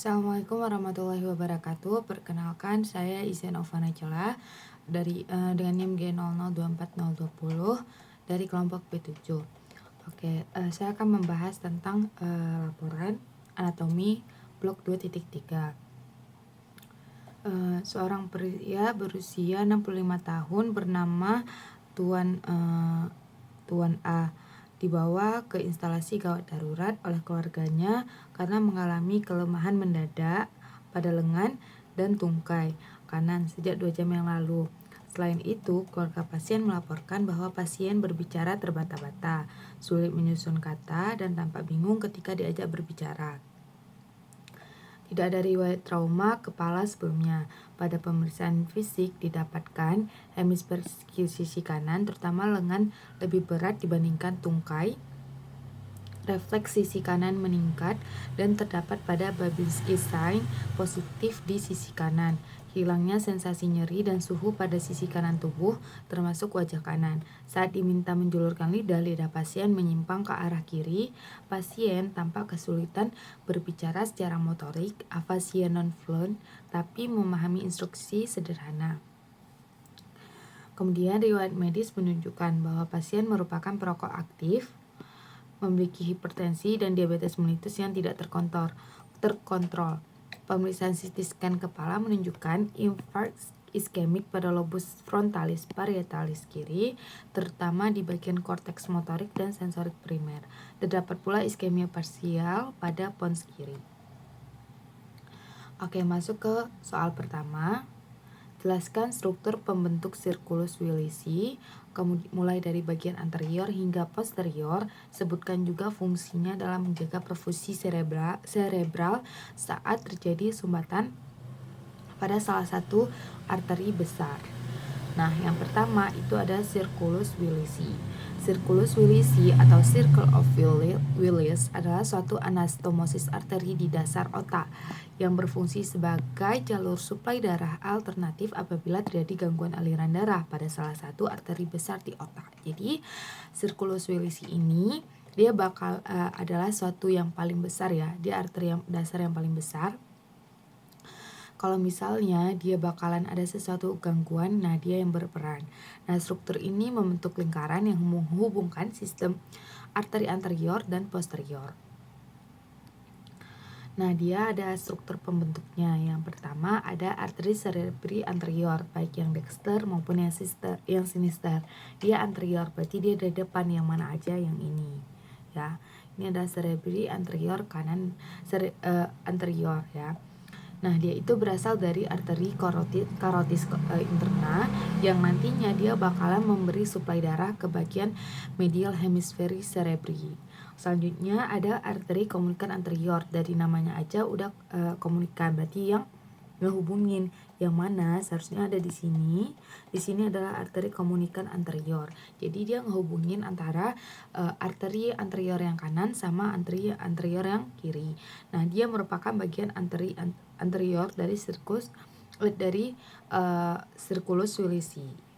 Assalamualaikum warahmatullahi wabarakatuh. Perkenalkan, saya Izen Ovana Cela dengan NIM G0024020 dari kelompok B7. Saya akan membahas tentang laporan anatomi blok 2.3. Seorang pria berusia 65 tahun bernama Tuan A dibawa ke instalasi gawat darurat oleh keluarganya karena mengalami kelemahan mendadak pada lengan dan tungkai kanan sejak 2 jam yang lalu. Selain itu, keluarga pasien melaporkan bahwa pasien berbicara terbata-bata, sulit menyusun kata, dan tampak bingung ketika diajak berbicara. Tidak ada riwayat trauma kepala sebelumnya. Pada pemeriksaan fisik didapatkan hemisfer sisi kanan, terutama lengan, lebih berat dibandingkan tungkai. Refleks sisi kanan meningkat dan terdapat pada Babinski sign positif di sisi kanan. Hilangnya sensasi nyeri dan suhu pada sisi kanan tubuh, termasuk wajah kanan. Saat diminta menjulurkan lidah pasien menyimpang ke arah kiri. Pasien tampak kesulitan berbicara secara motorik, afasia non-fluent, tapi memahami instruksi sederhana. Kemudian riwayat medis menunjukkan bahwa pasien merupakan perokok aktif, memiliki hipertensi dan diabetes mellitus yang tidak terkontrol. Pemeriksaan CT scan kepala menunjukkan infarksi iskemik pada lobus frontalis parietalis kiri, terutama di bagian korteks motorik dan sensorik primer. Terdapat pula iskemia parsial pada pons kiri. Masuk ke soal pertama. Jelaskan struktur pembentuk sirkulus Willisi, mulai dari bagian anterior hingga posterior. Sebutkan juga fungsinya dalam menjaga perfusi cerebral saat terjadi sumbatan pada salah satu arteri besar. Nah, yang pertama itu ada sirkulus Willisi. Sirkulus Willisi atau Circle of Willis adalah suatu anastomosis arteri di dasar otak yang berfungsi sebagai jalur suplai darah alternatif apabila terjadi gangguan aliran darah pada salah satu arteri besar di otak. Jadi, Sirkulus Willisi ini dia bakal adalah suatu yang paling besar ya, dia arteri yang dasar yang paling besar. Kalau misalnya dia bakalan ada sesuatu gangguan, nah dia yang berperan. Nah, struktur ini membentuk lingkaran yang menghubungkan sistem arteri anterior dan posterior. Nah, dia ada struktur pembentuknya. Yang pertama ada arteri cerebri anterior, baik yang dexter maupun yang sinister. Dia anterior, berarti dia dari depan, yang mana aja yang ini. Ya, ini ada cerebri anterior kanan anterior ya. Nah, dia itu berasal dari arteri karotis interna yang nantinya dia bakalan memberi suplai darah ke bagian medial hemisferi cerebri. Selanjutnya ada arteri komunikan anterior, dari namanya aja udah komunikan, berarti yang ngehubungin, yang mana seharusnya ada di sini. Di sini adalah arteri komunikan anterior. Jadi dia ngehubungin antara arteri anterior yang kanan sama arteri anterior yang kiri. Nah, dia merupakan bagian anterior dari sirkulus Willisi.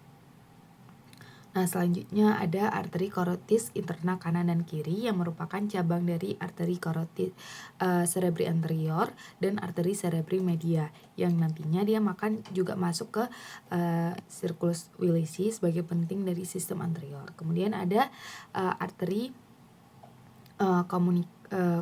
Nah, selanjutnya ada arteri karotis interna kanan dan kiri yang merupakan cabang dari arteri karotis cerebri anterior dan arteri cerebri media, yang nantinya dia juga masuk ke sirkulus Willisi sebagai penting dari sistem anterior. Kemudian ada arteri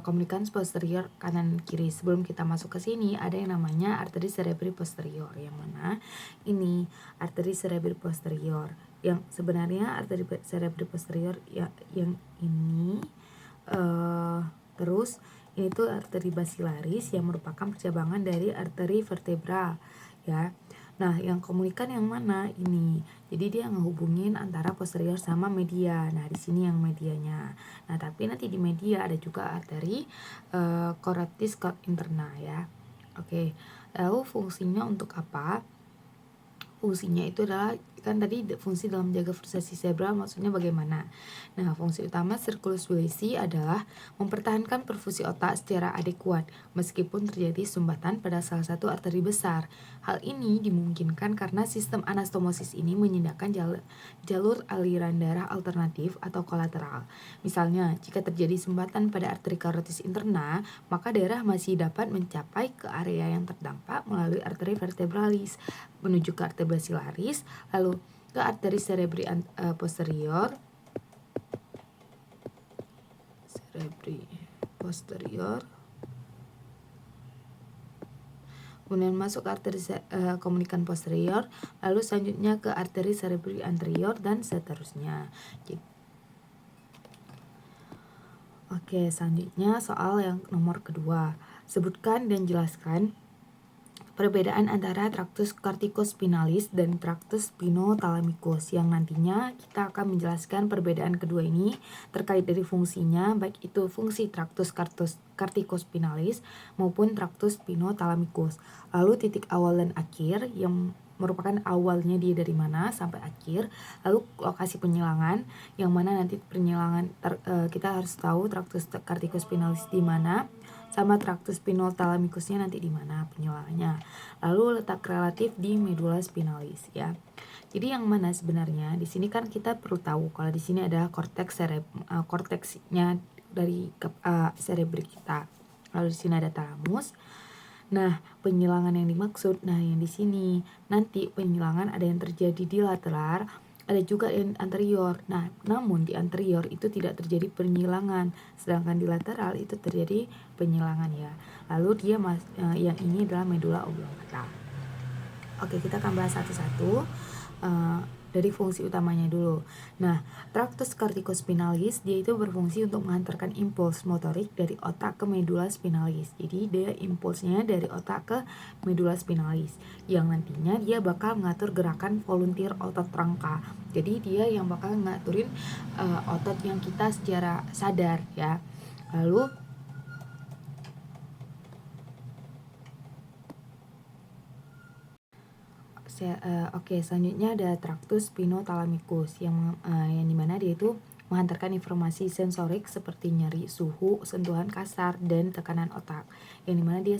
komunikans posterior kanan kiri. Sebelum kita masuk ke sini ada yang namanya arteri cerebri posterior, yang mana ini arteri cerebri posterior, yang sebenarnya arteri cerebri posterior yang ini terus ini tuh arteri basilaris yang merupakan percabangan dari arteri vertebral ya. Nah, yang komunikan yang mana ini? Jadi dia ngehubungin antara posterior sama media. Nah, di sini yang medianya. Nah, tapi nanti di media ada juga arteri karotis interna ya. Lalu fungsinya untuk apa? Fungsinya itu adalah kan tadi fungsi dalam menjaga frustasi cerebral maksudnya bagaimana. Nah, fungsi utama Circulus Willisii adalah mempertahankan perfusi otak secara adekuat meskipun terjadi sumbatan pada salah satu arteri besar. Hal ini dimungkinkan karena sistem anastomosis ini menyediakan jalur aliran darah alternatif atau kolateral. Misalnya, jika terjadi sumbatan pada arteri karotis interna, maka darah masih dapat mencapai ke area yang terdampak melalui arteri vertebralis menuju ke arteri basilaris, lalu ke arteri cerebri posterior, kemudian masuk ke arteri komunikan posterior, lalu selanjutnya ke arteri cerebri anterior dan seterusnya. Oke, selanjutnya soal yang nomor kedua. Sebutkan dan jelaskan perbedaan antara traktus corticospinalis dan traktus spinothalamicus yang nantinya kita akan menjelaskan perbedaan kedua ini terkait dari fungsinya, baik itu fungsi traktus corticospinalis maupun traktus spinothalamicus. Lalu titik awal dan akhir yang merupakan awalnya dia dari mana sampai akhir, lalu lokasi penyilangan yang mana nanti penyilangan kita harus tahu traktus corticospinalis di mana sama traktus spinothalamicusnya nanti di mana penyilangannya. Lalu letak relatif di medula spinalis ya. Jadi yang mana sebenarnya di sini kan kita perlu tahu kalau di sini ada korteksnya dari cerebri kita. Lalu di sini ada talamus. Nah, penyilangan yang dimaksud, yang di sini nanti penyilangan ada yang terjadi di lateral, ada juga yang anterior. Nah, namun di anterior itu tidak terjadi penyilangan, sedangkan di lateral itu terjadi penyilangan ya. Lalu dia yang ini adalah medula oblongata. Oke, kita akan bahas satu-satu dari fungsi utamanya dulu. Nah, traktus corticospinalis dia itu berfungsi untuk mengantarkan impuls motorik dari otak ke medula spinalis. Jadi dia impulsnya dari otak ke medula spinalis yang nantinya dia bakal mengatur gerakan volunteer otot rangka. Jadi dia yang bakal ngaturin otot yang kita secara sadar ya. Lalu selanjutnya ada traktus spinothalamicus yang dimana dia itu menghantarkan informasi sensorik seperti nyeri, suhu, sentuhan kasar, dan tekanan otak yang dimana dia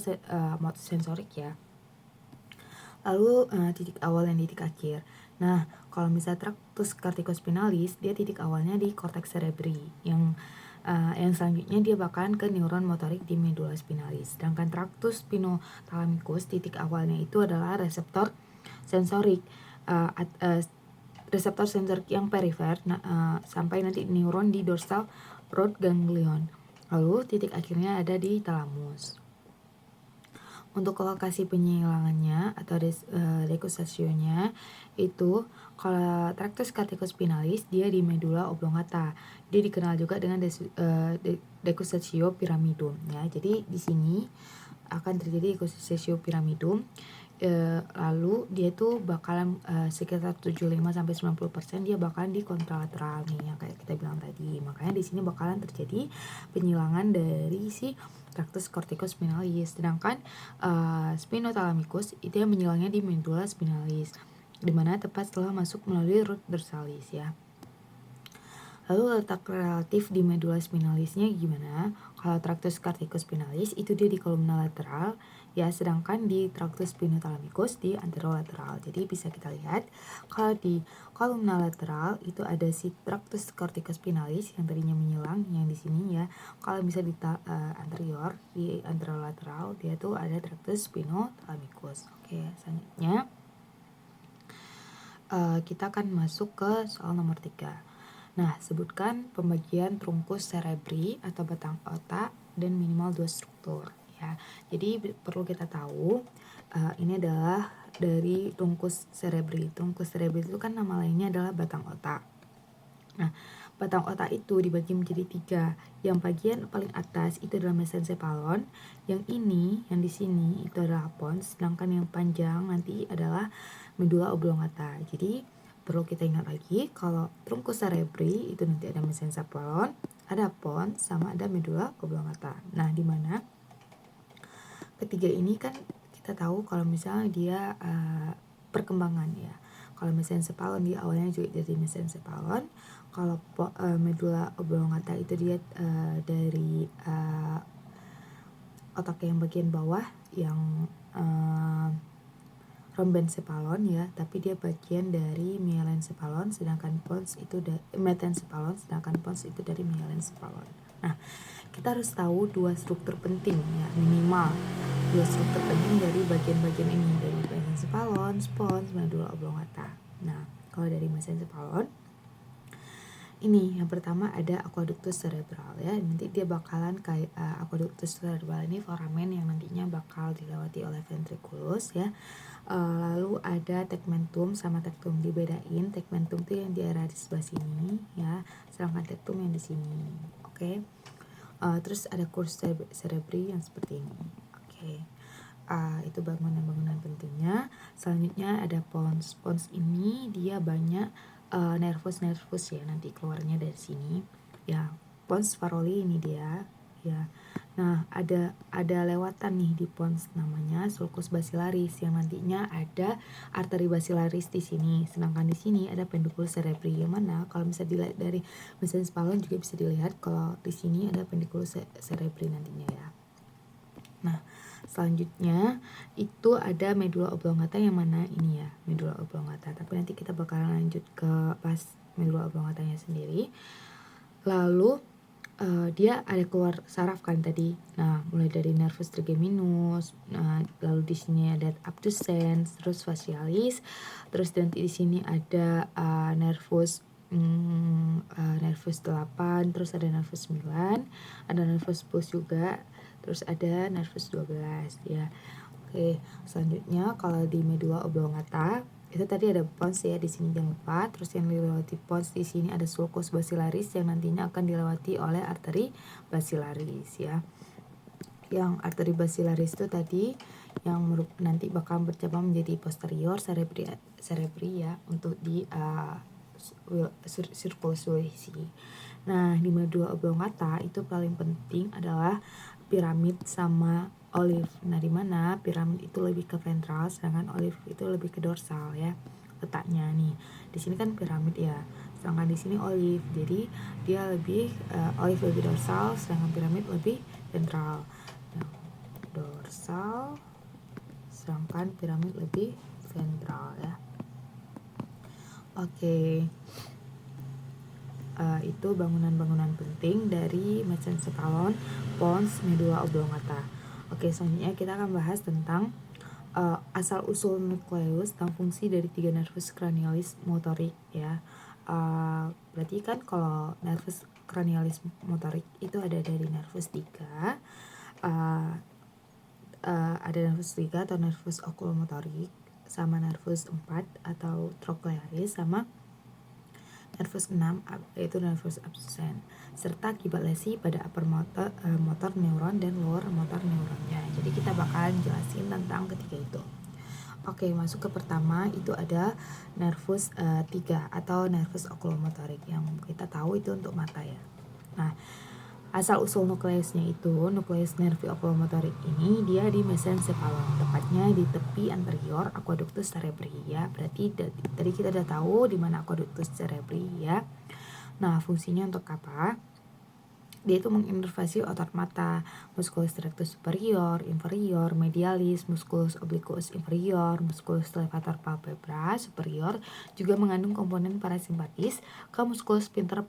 sensorik ya. Lalu titik awal dan titik akhir. Nah, kalau misalnya traktus corticospinalis dia titik awalnya di korteks cerebri yang selanjutnya dia bakalan ke neuron motorik di medula spinalis. Sedangkan traktus spinothalamicus titik awalnya itu adalah reseptor sensorik reseptor sensorik yang perifer sampai nanti neuron di dorsal root ganglion. Lalu titik akhirnya ada di talamus. Untuk lokasi penyilangannya atau decussationya itu kalau traktus corticospinalis dia di medula oblongata. Dia dikenal juga dengan decussatio pyramidum ya. Jadi di sini akan terjadi decussatio pyramidum. Lalu dia tuh bakalan sekitar 75-90% dia bakalan di kontralateral nih yang kayak kita bilang tadi. Makanya di sini bakalan terjadi penyilangan dari si traktus corticospinalis. Sedangkan spinothalamicus itu yang menyilangnya di medula spinalis, dimana tepat setelah masuk melalui root dorsalis ya. Lalu letak relatif di medula spinalisnya gimana? Kalau traktus corticospinalis itu dia di kolumna lateral ya, sedangkan di traktus spinothalamicus di anterolateral. Jadi bisa kita lihat kalau di kolumna lateral itu ada si traktus corticospinalis yang tadinya menyilang yang di sini ya. Kalau bisa di anterior di anterolateral dia tuh ada traktus spinothalamicus. Oke, selanjutnya kita akan masuk ke soal nomor 3. Nah, sebutkan pembagian trunkus cerebri atau batang otak dan minimal 2 struktur ya. Jadi perlu kita tahu ini adalah dari trunkus cerebri. Trunkus cerebri itu kan nama lainnya adalah batang otak. Nah, batang otak itu dibagi menjadi 3. Yang bagian paling atas itu adalah mesencephalon, yang ini, yang di sini itu adalah pons, sedangkan yang panjang nanti adalah medula oblongata. Jadi perlu kita ingat lagi kalau trunkus cerebri itu nanti ada mesencephalon, ada pons, sama ada medula oblongata. Nah, di mana ketiga ini kan kita tahu kalau misalnya dia perkembangan ya. Kalau mesencephalon di awalnya juga dari mesencephalon. Kalau medula oblongata itu dia dari otak yang bagian bawah yang rhombencephalon ya, tapi dia bagian dari myelencephalon, sedangkan pons itu metencephalon, sedangkan pons itu dari myelencephalon. Nah, kita harus tahu dua struktur penting ya, minimal dua struktur penting dari bagian-bagian ini, dari mesencephalon, pons, medula oblongata. Nah, kalau dari mesencephalon ini yang pertama ada aqueductus cerebral ya, nanti dia bakalan kayak aqueductus cerebral ini foramen yang nantinya bakal dilewati oleh ventriculus ya. Lalu ada tegmentum sama tectum, dibedain, tegmentum tuh yang di area di sebelah sini ya, sedangkan tectum yang di sini. Oke. Terus ada curs cerebri yang seperti ini. Oke. Itu bangunan-bangunan pentingnya. Selanjutnya ada pons. Pons ini dia banyak nervus ya, nanti keluarnya dari sini ya. Pons Farolli ini dia ya. Nah, ada lewatan nih di pons namanya sulcus basilaris yang nantinya ada arteri basilaris di sini. Sedangkan di sini ada pendiculus cerebri yang mana kalau bisa dilihat dari mesencephalon juga bisa dilihat kalau di sini ada pendiculus cerebri nantinya ya. Nah, selanjutnya itu ada medula oblongata yang mana ini ya, medula oblongata. Tapi nanti kita bakalan lanjut ke pas medula oblongatanya sendiri. Lalu dia ada keluar saraf kan tadi. Nah, mulai dari nervus trigeminus, lalu di sini ada abducens, terus facialis, terus nanti di sini ada nervus 8, terus ada nervus 9, ada nervus 10 juga, terus ada nervus 12 ya. Oke, selanjutnya kalau di medula oblongata itu tadi ada pons ya, di sini jangan lupa. Terus yang dilewati pons di sini ada sulcus basilaris yang nantinya akan dilewati oleh arteri basilaris ya. Yang arteri basilaris itu tadi yang nanti bakal bercabang menjadi posterior cerebri ya, untuk di circulus Wilisi. Nah, di medula oblongata itu paling penting adalah piramid sama olive. Nah, di mana piramid itu lebih ke ventral, sedangkan olive itu lebih ke dorsal ya letaknya nih. Di sini kan piramid ya, sedangkan di sini olive. Jadi dia lebih olive lebih dorsal, sedangkan piramid lebih ventral. Nah, dorsal, sedangkan piramid lebih ventral ya. Oke. Itu bangunan-bangunan penting dari mesencephalon, pons, medula oblongata. Oke, selanjutnya kita akan bahas tentang asal-usul nukleus dan fungsi dari 3 nervus cranialis motorik ya. Berarti kan kalau nervus cranialis motorik itu ada dari nervus 3, ada nervus 3 atau nervus oculomotorik, sama nervus 4 atau trochlearis, sama nervus 6 yaitu nervus abducens, serta akibat lesi pada upper motor neuron dan lower motor neuronnya. Jadi kita bakalan jelasin tentang ketiga itu. Oke, masuk ke pertama itu ada nervus 3 atau nervus oculomotorik yang kita tahu itu untuk mata ya. Nah, asal usul nukleusnya itu, nukleus nervi oculomotorik ini dia di mesencephalon, tepatnya di tepi anterior aqueductus cerebri ya. Berarti tadi kita udah tahu di mana aqueductus cerebri ya. Nah, fungsinya untuk apa? Dia itu menginervasi otot mata, musculus rectus superior, inferior, medialis, musculus obliquus inferior, musculus levator palpebra superior, juga mengandung komponen parasimpatis ke musculus sphincter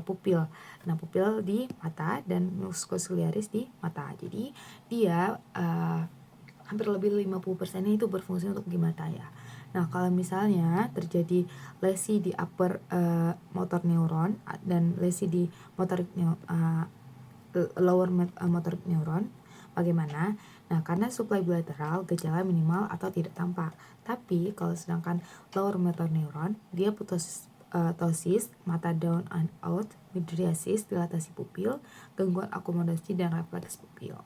pupil. Nah, pupil di mata dan musculus ciliaris di mata. Jadi dia hampir lebih 50% itu berfungsi untuk di mata ya. Nah, kalau misalnya terjadi lesi di upper motor neuron dan lesi di lower motor neuron, bagaimana? Nah, karena suplai bilateral, gejala minimal atau tidak tampak. Tapi kalau sedangkan lower motor neuron, dia ptosis, mata down and out, mydriasis, dilatasi pupil, gangguan akomodasi dan refleks pupil.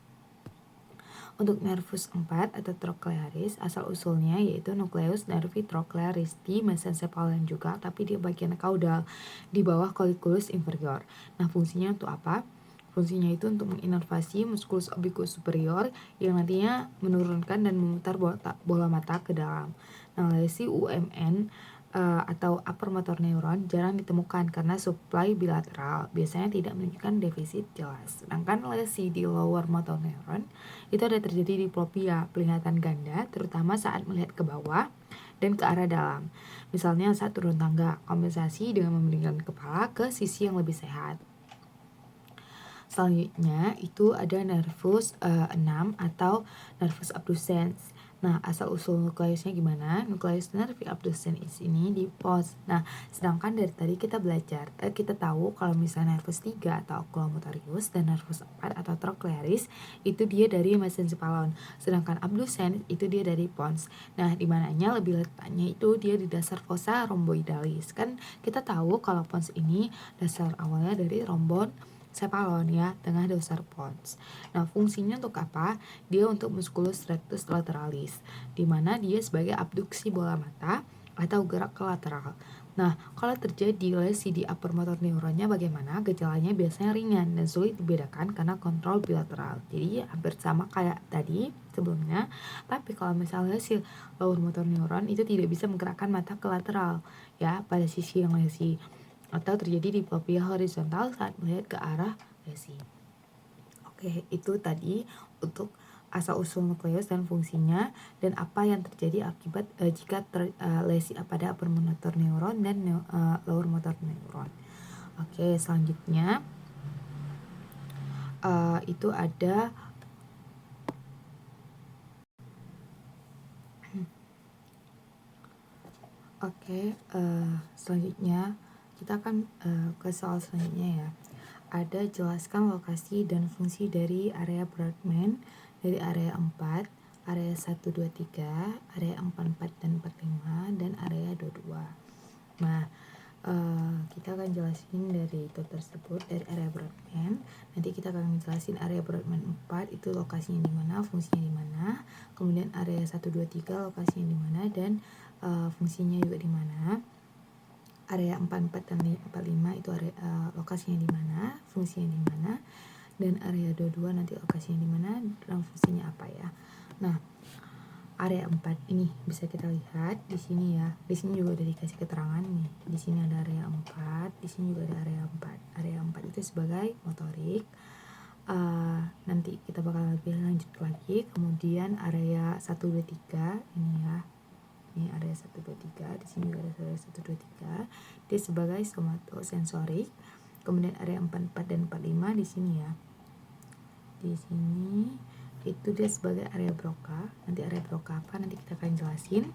Untuk nervus 4 atau trochlearis, asal usulnya yaitu nukleus nervi trochlearis di mesencephalon juga, tapi di bagian kaudal di bawah colliculus inferior. Nah, fungsinya untuk apa? Fungsinya itu untuk menginervasi musculus obliquus superior yang nantinya menurunkan dan memutar bola mata ke dalam. Nah, lesi UMN atau upper motor neuron jarang ditemukan karena supply bilateral biasanya tidak menunjukkan defisit jelas. Sedangkan lesi di lower motor neuron itu ada terjadi diplopia, penglihatan ganda, terutama saat melihat ke bawah dan ke arah dalam. Misalnya saat turun tangga, kompensasi dengan memalingkan kepala ke sisi yang lebih sehat. Selanjutnya itu ada nervus 6 atau nervus abducens. Nah, asal-usul nukleusnya gimana? Nukleus nervi abducens ini di pons. Nah, sedangkan dari tadi kita belajar, kita tahu kalau misalnya nervus 3 atau oculomotorius dan nervus 4 atau trochlearis itu dia dari mesencephalon. Sedangkan abducens itu dia dari pons. Nah, di mananya lebih letaknya itu dia di dasar fossa rhomboidalis. Kan kita tahu kalau pons ini dasar awalnya dari rombon cephalon ya, tengah dasar pons. Nah, fungsinya untuk apa? Dia untuk musculus rectus lateralis, di mana dia sebagai abduksi bola mata atau gerak ke lateral. Nah, kalau terjadi lesi di upper motor neuronnya bagaimana? Gejalanya biasanya ringan dan sulit dibedakan karena kontrol bilateral. Jadi hampir sama kayak tadi sebelumnya, tapi kalau misalnya si lower motor neuron itu tidak bisa menggerakkan mata ke lateral ya pada sisi yang lesi, atau terjadi diplopia horizontal saat melihat ke arah lesi. Oke, itu tadi untuk asal-usul nukleus dan fungsinya dan apa yang terjadi akibat jika lesi pada upper motor neuron dan lower motor neuron. Oke, selanjutnya itu ada selanjutnya kita akan ke soal selanjutnya ya. Ada jelaskan lokasi dan fungsi dari area Brodmann dari area 4, area 1, 2, 3, area 4, 4 dan 45, dan area 22. Nah, kita akan jelasin dari itu tersebut dari area Brodmann. Nanti kita akan jelasin area Brodmann 4 itu lokasinya di mana, fungsinya di mana. Kemudian area 1, 2, 3 lokasinya di mana dan fungsinya juga di mana. Area 44 dan 45 itu area lokasinya di mana, fungsinya di mana, dan area 22 nanti lokasinya di mana dan fungsinya apa ya. Nah, area 4 ini bisa kita lihat di sini ya. Di sini juga udah dikasih keterangan nih. Di sini ada area 4, di sini juga ada area 4. Area 4 itu sebagai motorik. Nanti kita bakal lebih lanjut lagi. Kemudian area 1, 2, 3 ini ya. Ini area 1, 2, 3, di sini juga ada area 1, 2, 3. Dia sebagai somatosensorik. Kemudian area 4, 4 dan 45 di sini ya. Di sini itu dia sebagai area Broca. Nanti area Broca apa nanti kita akan jelasin.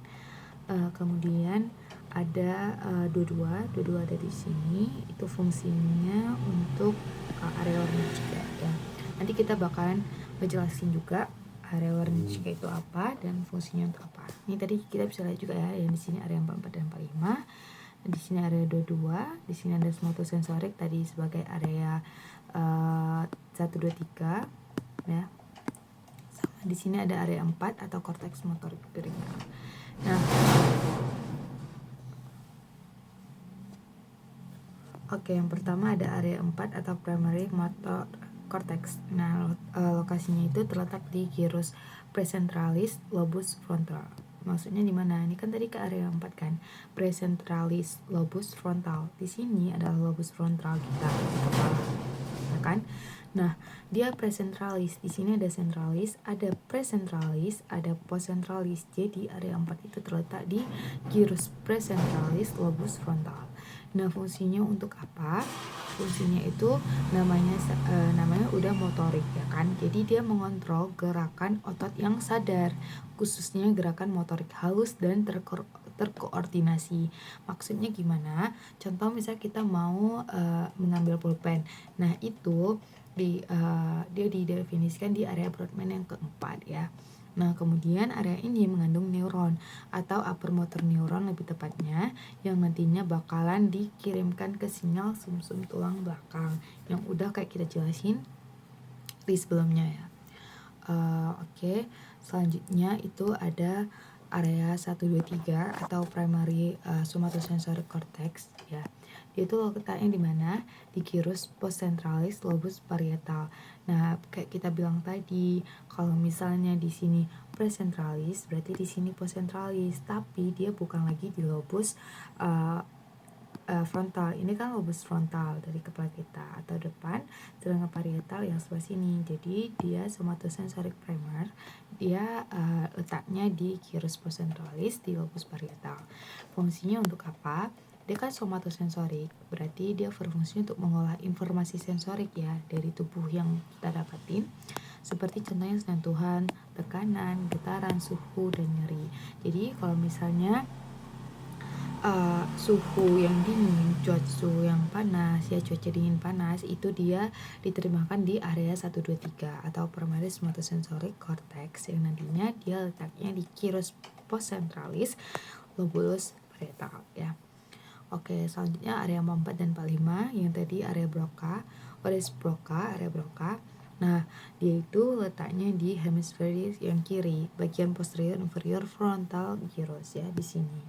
Kemudian ada 22 ada di sini. Itu fungsinya untuk area Wernicke ya. Nanti kita bakalan ngejelasin juga area Wernicke itu apa dan fungsinya untuk apa. Ini tadi kita bisa lihat juga ya, yang di sini area 44 dan 45. Di sini area 22, di sini ada somatosensorik tadi sebagai area 1, 2, 3 ya. Sama di sini ada area 4 atau korteks motorik periferial. Nah, oke, yang pertama ada area 4 atau primary motor cortex. Nah, lokasinya itu terletak di gyrus precentralis lobus frontal. Maksudnya di mana? Ini kan tadi ke area 4 kan. Precentralis lobus frontal. Di sini adalah lobus frontal kita di kepala. Ya kan? Nah, dia precentralis. Di sini ada centralis, ada precentralis, ada postcentralis. Jadi area 4 itu terletak di gyrus precentralis lobus frontal. Nah, fungsinya untuk apa? Fungsinya itu namanya udah motorik ya kan. Jadi dia mengontrol gerakan otot yang sadar, khususnya gerakan motorik halus dan terkoordinasi. Maksudnya gimana? Contoh misalnya kita mau mengambil pulpen. Nah, itu dia didefinisikan di area Brodmann yang keempat ya. Nah, kemudian area ini mengandung neuron atau upper motor neuron lebih tepatnya, yang nantinya bakalan dikirimkan ke sinyal sumsum tulang belakang yang udah kayak kita jelasin di sebelumnya ya. Oke, selanjutnya itu ada area 1, 2, 3 atau primary somatosensory cortex ya. Dia itu letaknya di mana? Di gyrus postcentralis lobus parietal. Nah, kayak kita bilang tadi, kalau misalnya di sini precentralis, berarti di sini postcentralis, tapi dia bukan lagi di lobus frontal. Ini kan lobus frontal dari kepala kita atau depan, sedangkan parietal yang sebelah sini. Jadi dia somatosensorik primer, dia letaknya di gyrus postcentralis di lobus parietal. Fungsinya untuk apa? Dia kan somatosensorik, berarti dia berfungsi untuk mengolah informasi sensorik ya dari tubuh yang kita dapatin, seperti contohnya sentuhan, tekanan, getaran, suhu, dan nyeri. Jadi kalau misalnya suhu yang dingin, cuaca yang panas, ya cuaca dingin panas, itu dia diterjemahkan di area 1, 2, 3 atau primary somatosensory cortex yang nantinya dia letaknya di gyrus postcentralis lobus parietal ya. Oke, selanjutnya area 4 dan 45 yang tadi area Broca, area Broca. Nah, dia itu letaknya di hemisfer yang kiri, bagian posterior inferior frontal gyrus ya di sini.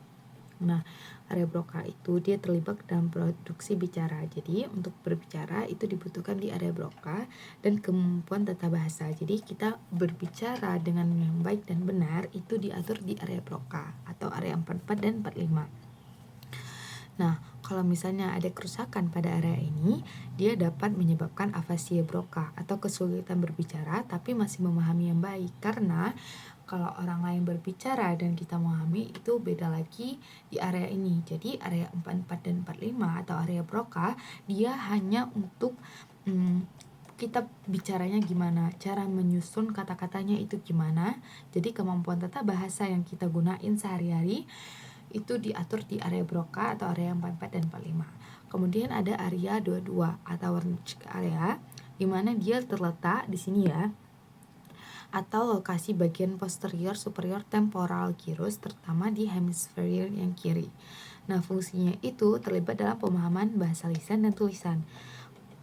Nah, area Broca itu dia terlibat dalam produksi bicara. Jadi, untuk berbicara itu dibutuhkan di area Broca dan kemampuan tata bahasa. Jadi, kita berbicara dengan yang baik dan benar itu diatur di area Broca atau area 44 dan 45. Nah, kalau misalnya ada kerusakan pada area ini, dia dapat menyebabkan afasia Broca atau kesulitan berbicara tapi masih memahami yang baik. Karena kalau orang lain berbicara dan kita memahami itu beda lagi di area ini. Jadi area 44 dan 45 atau area Broca dia hanya untuk kita bicaranya gimana, cara menyusun kata-katanya itu gimana. Jadi kemampuan tata bahasa yang kita gunain sehari-hari itu diatur di area Broca atau area 44 dan 45. Kemudian ada area 22 atau Wernicke area di mana dia terletak di sini ya, atau lokasi bagian posterior superior temporal gyrus terutama di hemisfer yang kiri. Nah, fungsinya itu terlibat dalam pemahaman bahasa lisan dan tulisan.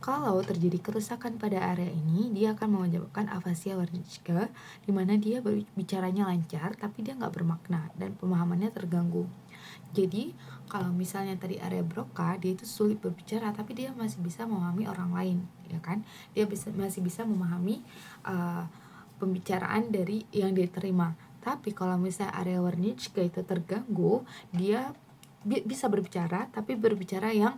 Kalau terjadi kerusakan pada area ini, dia akan menyebabkan afasia Wernicke, di mana dia bicaranya lancar tapi dia nggak bermakna dan pemahamannya terganggu. Jadi kalau misalnya tadi area Broca, dia itu sulit berbicara tapi dia masih bisa memahami orang lain, ya kan? Dia masih bisa memahami pembicaraan dari yang dia terima. Tapi kalau misalnya area Wernicke itu terganggu, dia bisa berbicara tapi berbicara yang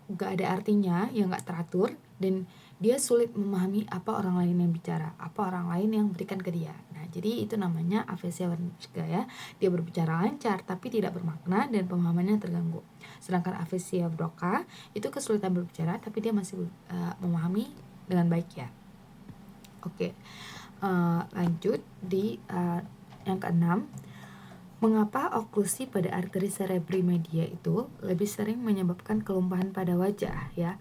gak ada artinya, yang gak teratur, dan dia sulit memahami apa orang lain yang bicara, apa orang lain yang berikan ke dia. Nah, jadi itu namanya afasia Wernicke ya. Dia berbicara lancar tapi tidak bermakna dan pemahamannya terganggu. Sedangkan afasia Broca itu kesulitan berbicara tapi dia masih memahami dengan baik ya. Oke, lanjut di yang keenam. Mengapa oklusi pada arteri cerebri media itu lebih sering menyebabkan kelumpahan pada wajah ya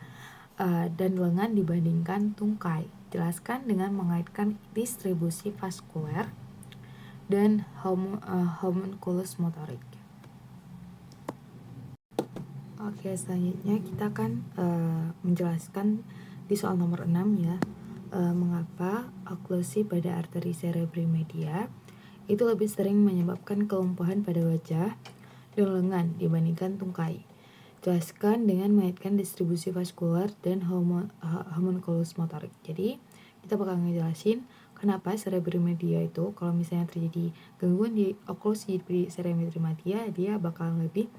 dan lengan dibandingkan tungkai? Jelaskan dengan mengaitkan distribusi vaskuler dan homunculus motorik. Oke, selanjutnya kita akan menjelaskan di soal nomor 6 ya, mengapa oklusi pada arteri cerebri media itu lebih sering menyebabkan kelumpuhan pada wajah dan lengan dibandingkan tungkai. Jelaskan dengan mengaitkan distribusi vaskular dan homunculus motorik. Jadi kita bakal ngejelasin kenapa cerebri media itu kalau misalnya terjadi gangguan di oklusi di cerebri media, dia bakal lebih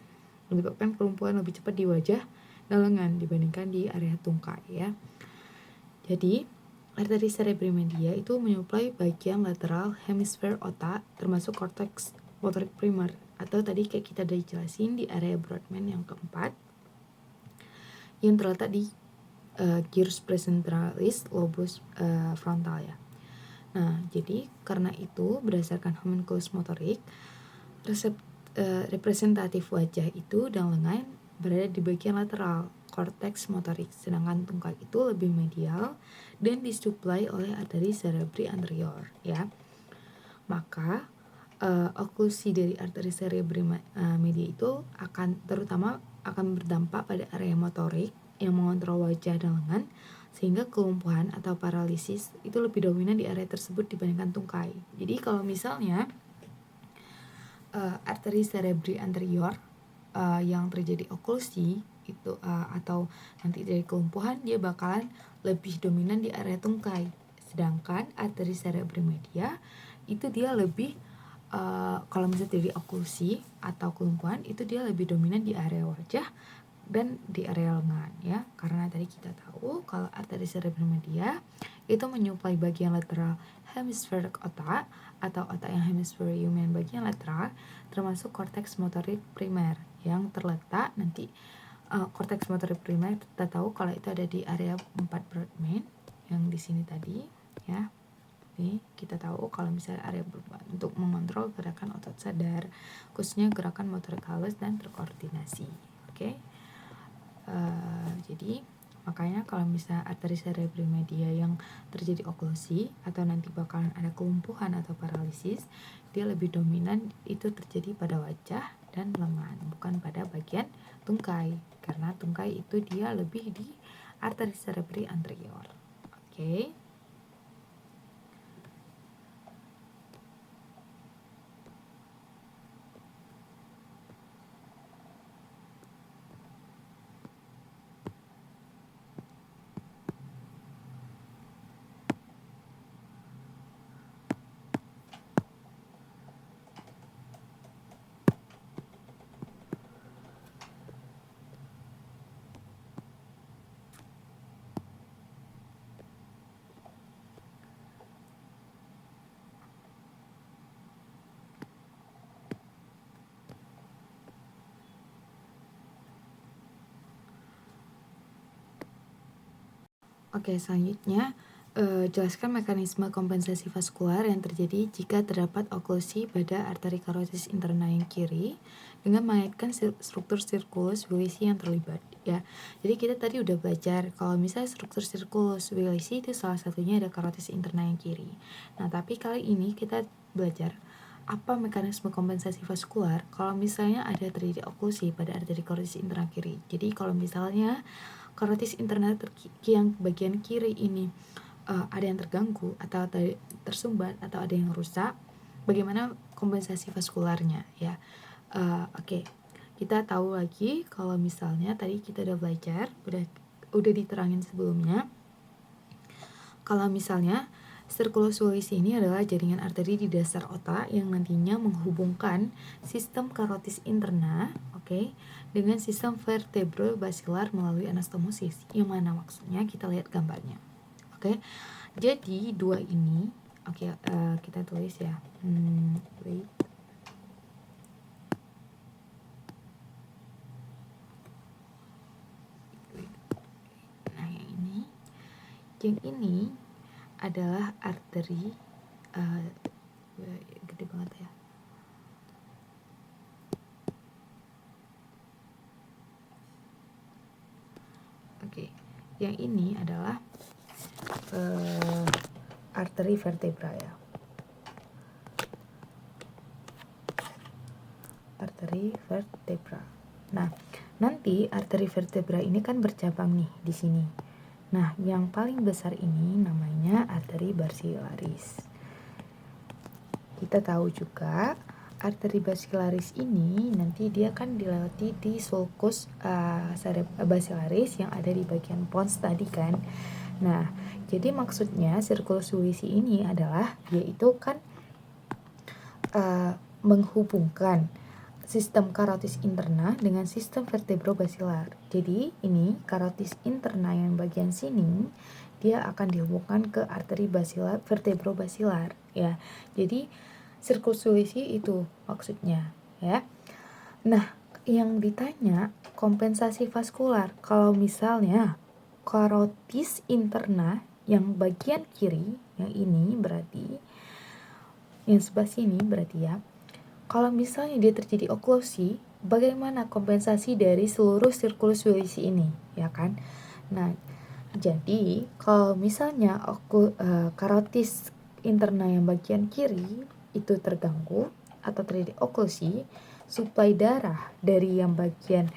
menyebabkan kelumpuhan lebih cepat di wajah dan lengan dibandingkan di area tungkai ya. Jadi arteri cerebri media itu menyuplai bagian lateral hemisfer otak termasuk korteks motorik primer atau tadi kayak kita udah jelasin di area Brodmann yang keempat yang terletak di gyrus precentralis lobus frontal ya. Nah, jadi karena itu berdasarkan homunculus motorik representatif wajah itu dan lengan berada di bagian lateral korteks motorik, sedangkan tungkai itu lebih medial dan disuplai oleh arteri cerebri anterior ya. Maka oklusi dari arteri cerebri media itu terutama akan berdampak pada area motorik yang mengontrol wajah dan lengan, sehingga kelumpuhan atau paralisis itu lebih dominan di area tersebut dibandingkan tungkai. Jadi kalau misalnya arteri cerebri anterior yang terjadi oklusi itu atau nanti dari kelumpuhan, dia bakalan lebih dominan di area tungkai. Sedangkan arteri cerebri media itu dia lebih kalau misalnya terjadi oklusi atau kelumpuhan, itu dia lebih dominan di area wajah dan di area lengan ya, karena tadi kita tahu kalau arteri cerebri media itu menyuplai bagian lateral hemisferik otak atau otak yang hemisfer yumen bagian lateral, termasuk korteks motorik primer yang terletak nanti korteks motorik primer kita tahu kalau itu ada di area 4 Brodmann yang di sini tadi ya. Nih, kita tahu kalau misalnya area untuk mengontrol gerakan otot sadar, khususnya gerakan motorik halus dan terkoordinasi. Oke. Jadi makanya kalau misalnya arteri cerebri media yang terjadi oklusi atau nanti bakalan ada kelumpuhan atau paralisis, dia lebih dominan itu terjadi pada wajah dan lengan, bukan pada bagian tungkai, karena tungkai itu dia lebih di arteri cerebri anterior. Oke. Oke, selanjutnya jelaskan mekanisme kompensasi vaskular yang terjadi jika terdapat oklusi pada arteri karotis interna yang kiri dengan mengaitkan struktur sirkulus Willisi yang terlibat ya. Jadi kita tadi udah belajar kalau misalnya struktur sirkulus Willisi itu salah satunya ada karotis interna yang kiri. Nah, tapi kali ini kita belajar apa mekanisme kompensasi vaskular kalau misalnya ada terjadi oklusi pada arteri karotis interna kiri. Jadi kalau misalnya karotis interna yang bagian kiri ini ada yang terganggu atau tersumbat atau ada yang rusak, bagaimana kompensasi vaskularnya ya. Oke. Kita tahu lagi kalau misalnya tadi kita udah belajar, udah diterangin sebelumnya. Kalau misalnya sirkulus Willisi ini adalah jaringan arteri di dasar otak yang nantinya menghubungkan sistem karotis interna, dengan sistem vertebrobasilar melalui anastomosis. Yang mana maksudnya? Kita lihat gambarnya. Jadi dua ini, kita tulis ya. Nah, yang ini adalah arteri gede banget ya. Yang ini adalah arteri vertebra ya. Arteri vertebra. Nah, nanti arteri vertebra ini kan bercabang nih di sini. Nah, yang paling besar ini namanya arteri basilaris. Kita tahu juga arteri basilaris ini nanti dia kan dilewati di sulcus basilaris yang ada di bagian pons tadi kan. Nah, jadi maksudnya sirkulus Willisi ini adalah yaitu kan menghubungkan sistem karotis interna dengan sistem vertebrobasilar. Jadi ini karotis interna yang bagian sini dia akan dihubungkan ke arteri vertebrobasilar ya. Jadi sirkulus Willisi itu maksudnya ya. Nah, yang ditanya kompensasi vaskular kalau misalnya karotis interna yang bagian kiri, yang ini berarti yang sebelah sini berarti ya. Kalau misalnya dia terjadi oklusi, bagaimana kompensasi dari seluruh sirkulus Willisi ini, ya kan? Nah, jadi kalau misalnya karotis interna yang bagian kiri itu terganggu atau terjadi oklusi, suplai darah dari yang bagian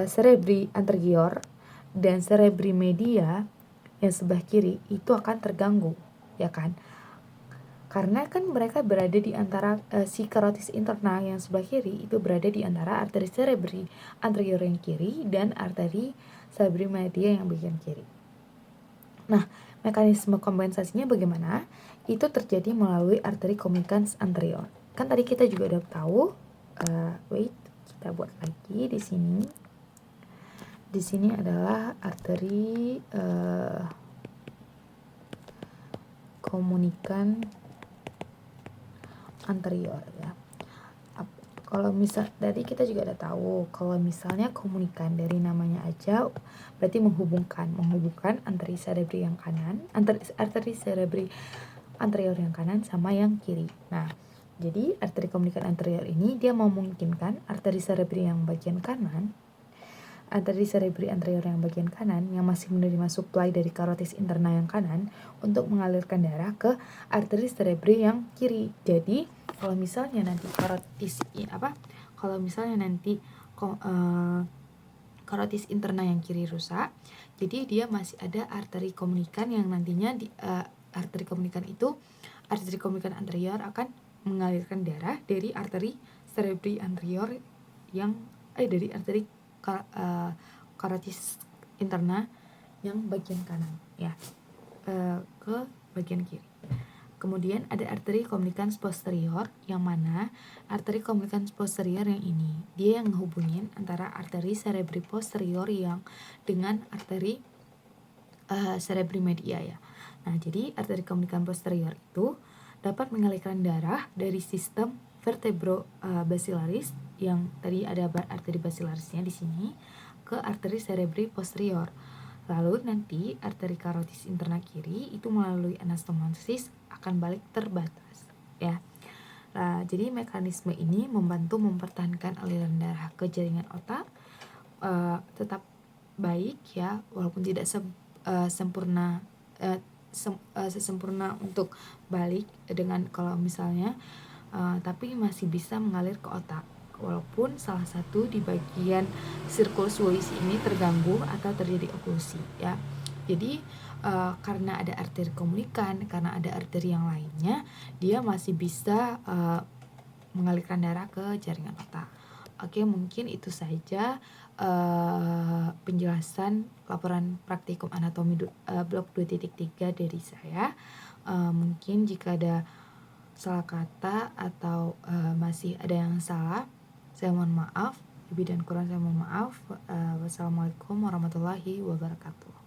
cerebri anterior dan cerebri media yang sebelah kiri itu akan terganggu, ya kan? Karena kan mereka berada di antara si karotis interna yang sebelah kiri itu berada di antara arteri cerebri anterior yang kiri dan arteri cerebri media yang bagian kiri. Nah, mekanisme kompensasinya bagaimana? Itu terjadi melalui arteri commutaans anterior. Kan tadi kita juga udah tahu. Kita buat lagi di sini. Di sini adalah arteri komunikan anterior ya. Kalau misal tadi kita juga udah tahu kalau misalnya komunikan dari namanya aja berarti menghubungkan arteri cerebri yang kanan, arteri cerebri anterior yang kanan sama yang kiri. Nah, jadi arteri komunikan anterior ini dia memungkinkan arteri cerebri yang bagian kanan, arteri cerebri anterior yang bagian kanan yang masih menerima suplai dari karotis interna yang kanan untuk mengalirkan darah ke arteri cerebri yang kiri. Jadi kalau misalnya nanti karotis interna yang kiri rusak, jadi dia masih ada arteri komunikan yang nantinya arteri komunikan anterior akan mengalirkan darah dari arteri cerebri anterior dari arteri karotis interna yang bagian kanan ya ke bagian kiri. Kemudian ada arteri commutans posterior, yang mana arteri commutans posterior yang ini dia yang menghubungin antara arteri cerebri posterior yang dengan arteri cerebri media ya. Nah, jadi arteri commutans posterior itu dapat mengalirkan darah dari sistem vertebrobasilaris yang tadi ada arteri basilarisnya di sini ke arteri cerebri posterior. Lalu nanti arteri karotis interna kiri itu melalui anastomosis akan balik terbatas ya. Nah, jadi mekanisme ini membantu mempertahankan aliran darah ke jaringan otak tetap baik ya, walaupun tidak sempurna sesempurna untuk balik dengan kalau misalnya tapi masih bisa mengalir ke otak walaupun salah satu di bagian sirkulus Willis ini terganggu atau terjadi oklusi ya. Jadi karena ada arteri komunikan, karena ada arteri yang lainnya, dia masih bisa mengalirkan darah ke jaringan otak. Oke, mungkin itu saja penjelasan laporan praktikum anatomi blok 2.3 dari saya. Mungkin jika ada salah kata atau masih ada yang salah, saya mohon maaf. Lebih dan kurang saya mohon maaf. Wassalamualaikum warahmatullahi wabarakatuh.